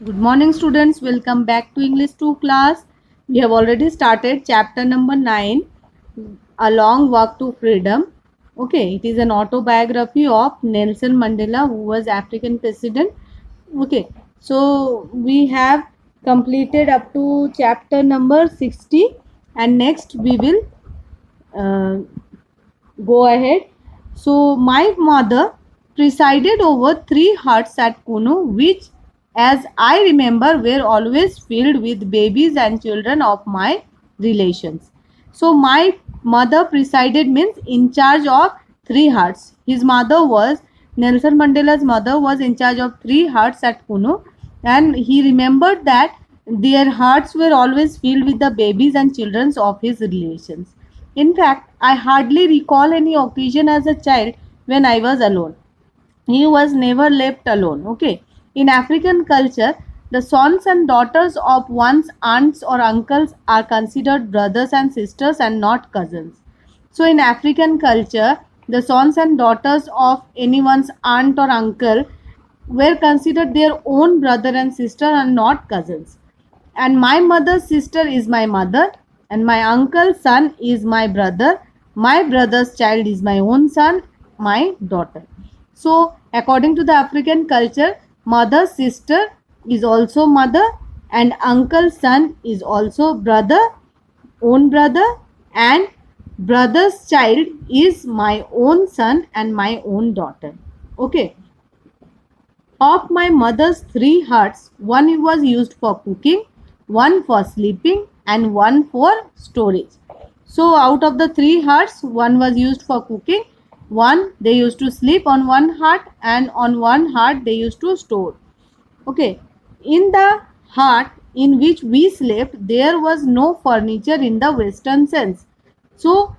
Good morning students, welcome back to English 2 class. We have already started chapter number 9, A Long Walk to Freedom. Okay, it is an autobiography of Nelson Mandela, who was African president. Okay, so we have completed up to chapter number 60 and next we will uh, go ahead. So my mother presided over 3 huts at Kuno, which, as I remember, were always filled with babies and children of my relations. So my mother presided means in charge of 3 huts. His mother was Nelson Mandela's mother was in charge of 3 huts at Kuno, and he remembered that their huts were always filled with the babies and children of his relations. In fact, I hardly recall any occasion as a child when I was alone. He was never left alone. Okay. In African culture, the sons and daughters of one's aunts or uncles are considered brothers and sisters and not cousins. So, in African culture, the sons and daughters of anyone's aunt or uncle were considered their own brother and sister and not cousins. And my mother's sister is my mother, and my uncle's son is my brother. My brother's child is my own son, my daughter. So, according to the African culture, mother's sister is also mother, and uncle's son is also brother, own brother, and brother's child is my own son and my own daughter. Okay. Of my mother's 3 huts, one was used for cooking, one for sleeping, and one for storage. So, out of the 3 huts, one was used for cooking, one they used to sleep on one hut, and on one hut they used to store. Okay, in the hut in which we slept, there was no furniture in the Western sense. So,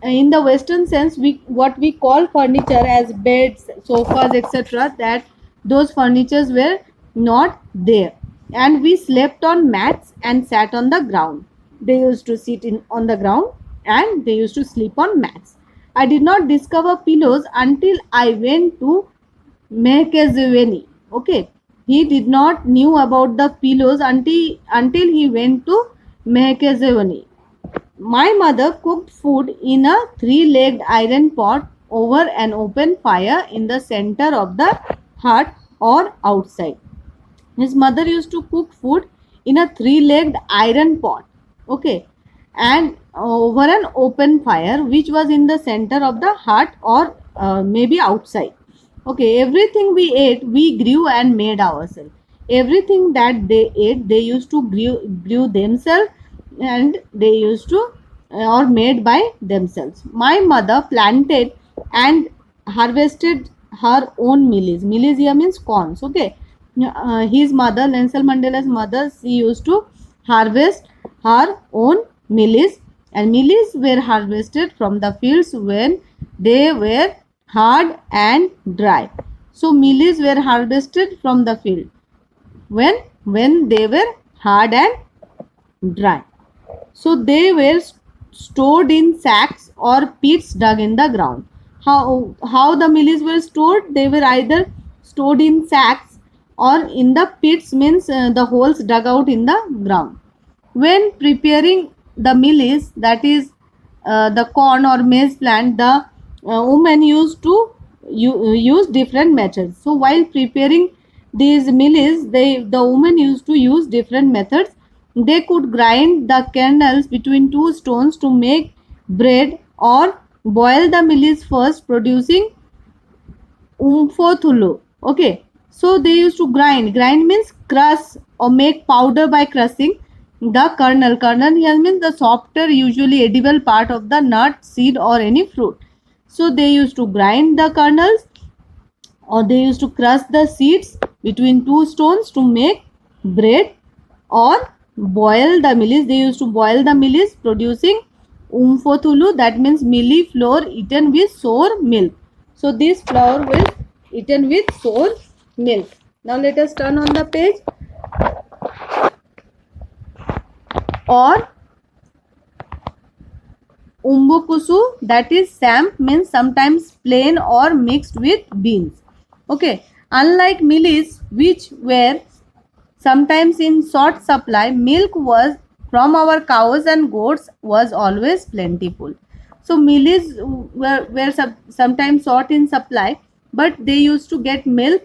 in the Western sense, we what we call furniture as beds, sofas, etc., that those furnitures were not there, and we slept on mats and sat on the ground. They used to sit in on the ground and they used to sleep on mats. I did not discover pillows until I went to Mehkezweni. Okay, he did not knew about the pillows until he went to Mehkezweni. My mother cooked food in a 3-legged iron pot over an open fire in the center of the hut or outside. His mother used to cook food in a 3-legged iron pot, okay, and over an open fire which was in the center of the hut or maybe outside. Okay, everything we ate, we grew and made ourselves. Everything that they ate, they used to grew themselves, and they used to or made by themselves. My mother planted and harvested her own millis. Millis here means corns. Okay, his mother, Nelson Mandela's mother, she used to harvest her own millis, and millis were harvested from the fields when they were hard and dry. So millis were harvested from the field when they were hard and dry. So they were stored in sacks or pits dug in the ground. How the millis were stored? They were either stored in sacks or in the pits, means the holes dug out in the ground. When preparing the millis, that is the corn or maize plant, the women used to use different methods. So while preparing these millis, the women used to use different methods. They could grind the kernels between 2 stones to make bread, or boil the millis first, producing umfothulu. Okay, so they used to grind. Grind means crush or make powder by crushing the kernel. Kernel here means the softer, usually edible part of the nut, seed, or any fruit. So they used to grind the kernels, or they used to crush the seeds between 2 stones to make bread, or boil the millis. They used to boil the millis, producing umfothulu, that means milli flour eaten with sour milk. So this flour was eaten with sour milk. Now let us turn on the page. Or umbukusu, that is samp, means sometimes plain or mixed with beans. Okay, unlike millis which were sometimes in short supply, milk was from our cows and goats was always plentiful. So mills were sometimes short in supply, but they used to get milk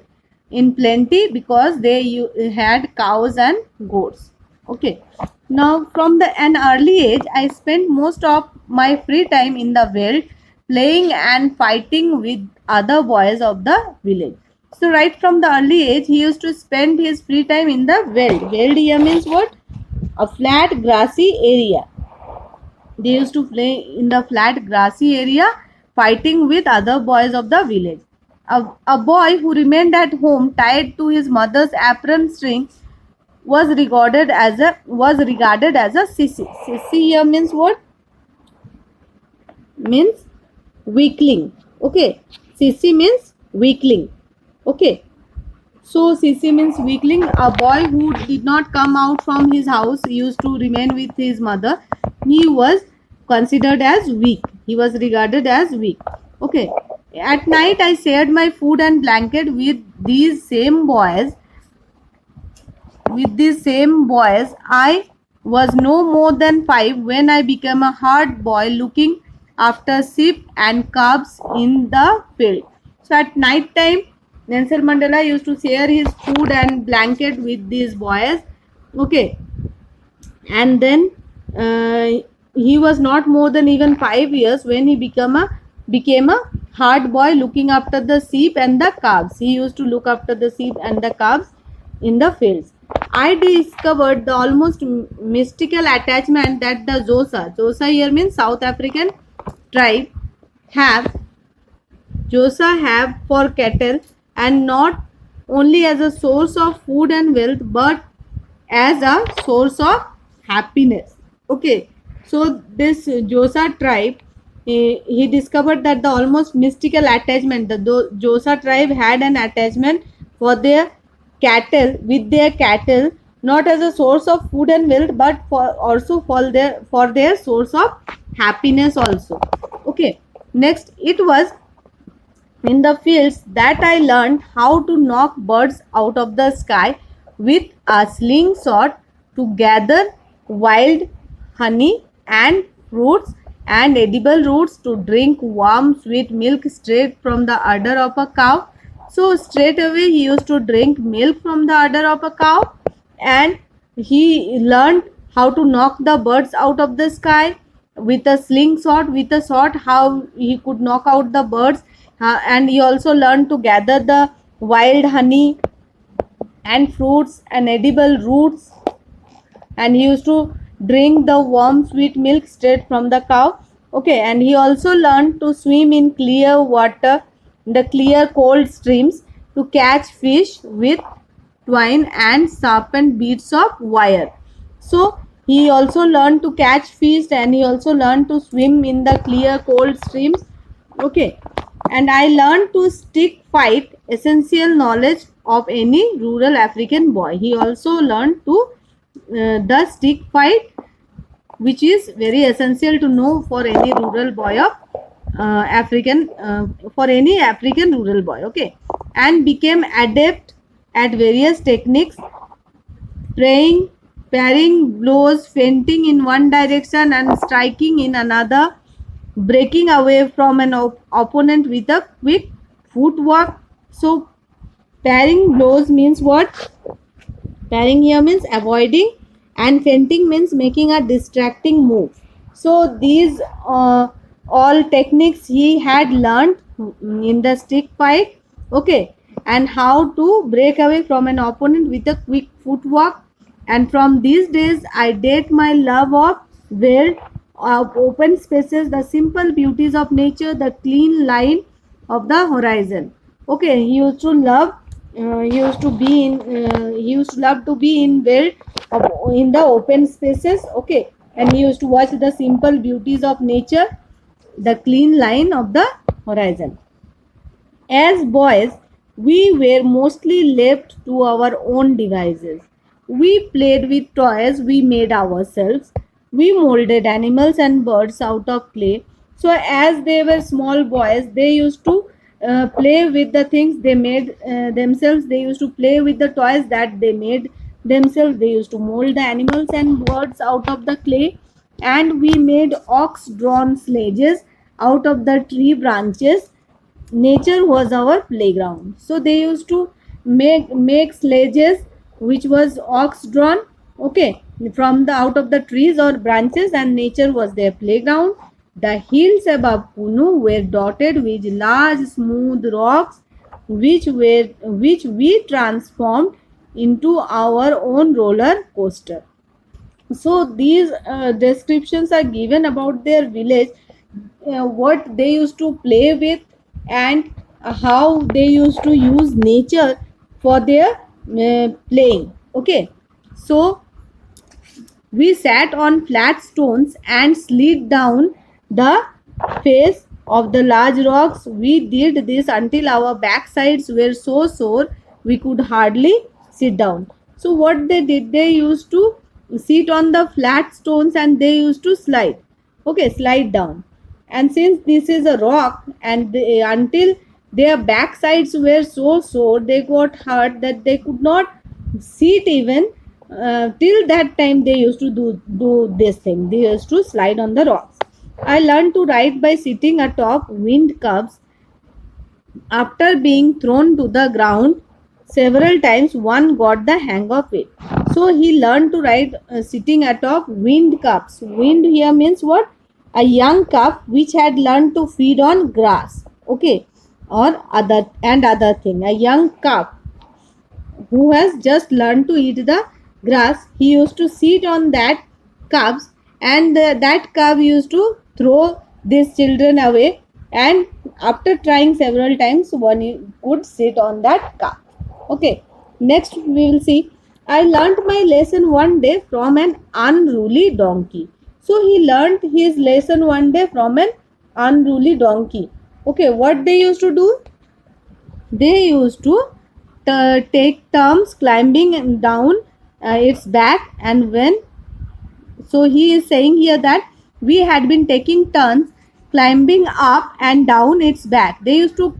in plenty because they had cows and goats. Okay. Now from an early age, I spent most of my free time in the world playing and fighting with other boys of the village. So right from the early age, he used to spend his free time in the veld. Veld here means what? A flat grassy area. They used to play in the flat grassy area fighting with other boys of the village. A boy who remained at home tied to his mother's apron string was regarded as a sissy. Sissy here means what? Means weakling. Okay. Sissy means weakling. Okay. So sissy means weakling. A boy who did not come out from his house used to remain with his mother. He was considered as weak. He was regarded as weak. Okay. At night I shared my food and blanket with these same boys. I was no more than 5 when I became a hard boy looking after sheep and calves in the field. So at night time, Nelson Mandela used to share his food and blanket with these boys. Okay. And then he was not more than even 5 years when he became a hard boy looking after the sheep and the calves. He used to look after the sheep and the calves in the fields. I discovered the almost mystical attachment that the Xhosa here means South African tribe, have for cattle, and not only as a source of food and wealth but as a source of happiness. Okay, so this Xhosa tribe, he discovered that the almost mystical attachment, the Xhosa tribe had an attachment for their cattle, not as a source of food and wealth but for their source of happiness also. Okay, next, it was in the fields that I learned how to knock birds out of the sky with a slingshot, to gather wild honey and fruits and edible roots, to drink warm sweet milk straight from the udder of a cow. So straight away he used to drink milk from the udder of a cow, and he learned how to knock the birds out of the sky with a slingshot, with a sword, how he could knock out the birds. And he also learned to gather the wild honey and fruits and edible roots, and he used to drink the warm sweet milk straight from the cow. Okay, and he also learned to swim in clear water, the clear cold streams, to catch fish with twine and sharpened beads of wire. So he also learned to catch fish, and he also learned to swim in the clear cold streams. Okay, and I learned to stick fight, essential knowledge of any rural African boy. He also learned to the stick fight, which is very essential to know for any rural boy of for any African rural boy. Okay, and became adept at various techniques, praying, parrying blows, feinting in one direction and striking in another, breaking away from an opponent with a quick footwork. So parrying blows means what? Parrying here means avoiding, and feinting means making a distracting move. So these all techniques he had learned in the stick fight. Okay, and how to break away from an opponent with a quick footwork. And from these days I date my love of world, of open spaces, the simple beauties of nature, the clean line of the horizon. Okay, he used to love he used to love to be in world in the open spaces. Okay, and he used to watch the simple beauties of nature, the clean line of the horizon. As boys, we were mostly left to our own devices. We played with toys we made ourselves. We molded animals and birds out of clay. So, as they were small boys, they used to play with the things they made themselves. They used to play with the toys that they made themselves. They used to mold the animals and birds out of the clay, and we made ox drawn sledges out of the tree branches. Nature was our playground. So they used to make sledges which was ox drawn, okay, from the out of the trees or branches, and nature was their playground. The hills above Punu were dotted with large smooth rocks which we transformed into our own roller coaster. So these descriptions are given about their village, what they used to play with, and how they used to use nature for their playing. Okay, so we sat on flat stones and slid down the face of the large rocks. We did this until our backsides were so sore we could hardly sit down. So what they did, they used to sit on the flat stones and they used to slide. Okay, slide down. And since this is a rock, and until their backsides were so sore, they got hurt that they could not sit even. Till that time they used to do this thing. They used to slide on the rocks. I learned to ride by sitting atop wind cups. After being thrown to the ground several times, one got the hang of it. So he learned to ride sitting atop wind cups. Wind here means what? A young calf which had learned to feed on grass. Okay, or other thing. A young calf who has just learned to eat the grass, he used to sit on that cubs, and that cub used to throw these children away, and after trying several times one could sit on that cub. Okay, next we will see. I learnt my lesson one day from an unruly donkey. So he learnt his lesson one day from an unruly donkey. Okay, what they used to do, they used to take turns climbing down its back. And when, so he is saying here that we had been taking turns climbing up and down its back. They used to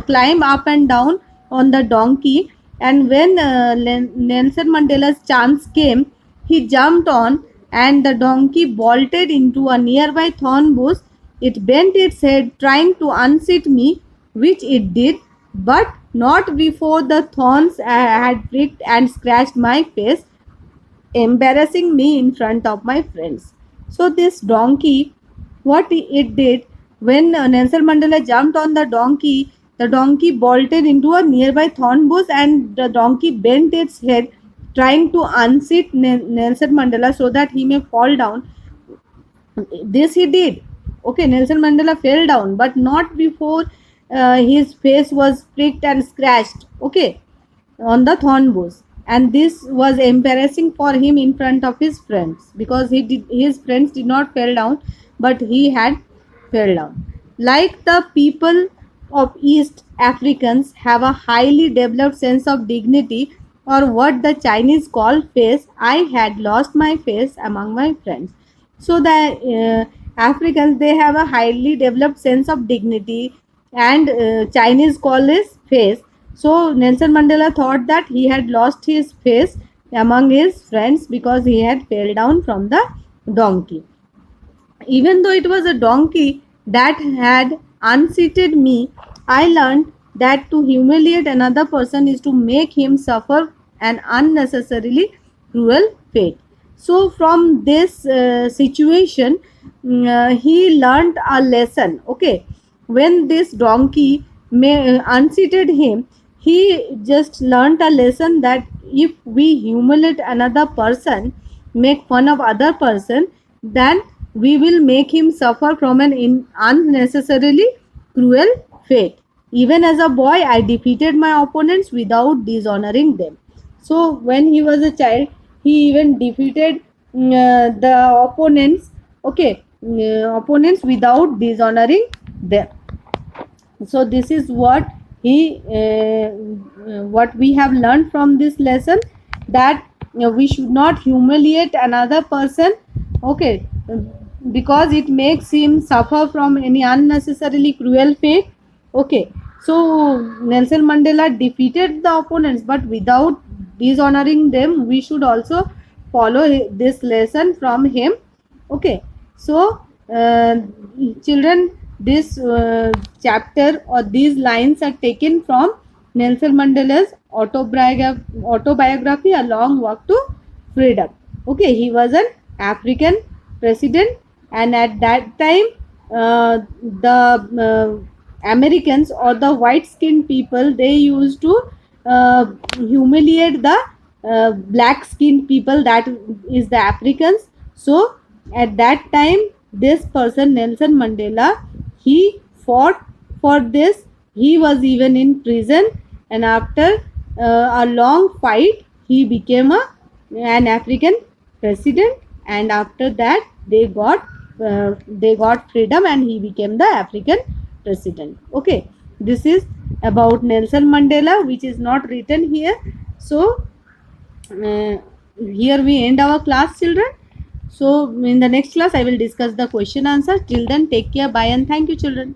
climb up and down on the donkey, and when Nelson Mandela's chance came, he jumped on, and the donkey bolted into a nearby thorn bush. It bent its head trying to unseat me, which it did, but not before the thorns had pricked and scratched my face, embarrassing me in front of my friends. So this donkey, what it did, when Nelson Mandela jumped on the donkey bolted into a nearby thorn bush, and the donkey bent its head trying to unseat Nelson Mandela so that he may fall down. This he did. Okay, Nelson Mandela fell down, but not before his face was pricked and scratched. Okay, on the thorn bush, and this was embarrassing for him in front of his friends, because his friends did not fall down, but he had fell down. Like the people of East Africans have a highly developed sense of dignity, or what the Chinese call face, I had lost my face among my friends. So the Africans, they have a highly developed sense of dignity, and Chinese call is face. So Nelson Mandela thought that he had lost his face among his friends because he had fell down from the donkey. Even though it was a donkey that had unseated me, I learned that to humiliate another person is to make him suffer an unnecessarily cruel fate. So, from this situation, he learned a lesson. Okay, when this donkey unseated him, he just learned a lesson that if we humiliate another person, make fun of other person, then we will make him suffer from an unnecessarily cruel fate. Even as a boy, I defeated my opponents without dishonoring them. So when he was a child, he even defeated the opponents. Okay, opponents without dishonoring them. So this is what we have learned from this lesson, that we should not humiliate another person. Okay, because it makes him suffer from any unnecessarily cruel fate. Okay, so Nelson Mandela defeated the opponents but without dishonoring them, we should also follow this lesson from him. Okay, so children, this chapter or these lines are taken from Nelson Mandela's autobiography, A Long Walk to Freedom. Okay, he was an African president, and at that time the Americans or the white skinned people, they used to humiliate the black skinned people, that is the Africans. So at that time, this person Nelson Mandela, he fought for this. He was even in prison, and after a long fight, he became an African president, and after that they got freedom, and he became the African president. Okay, this is about Nelson Mandela, which is not written here. So here we end our class, children. So in the next class I will discuss the question answer. Till then, take care, bye, and thank you, children.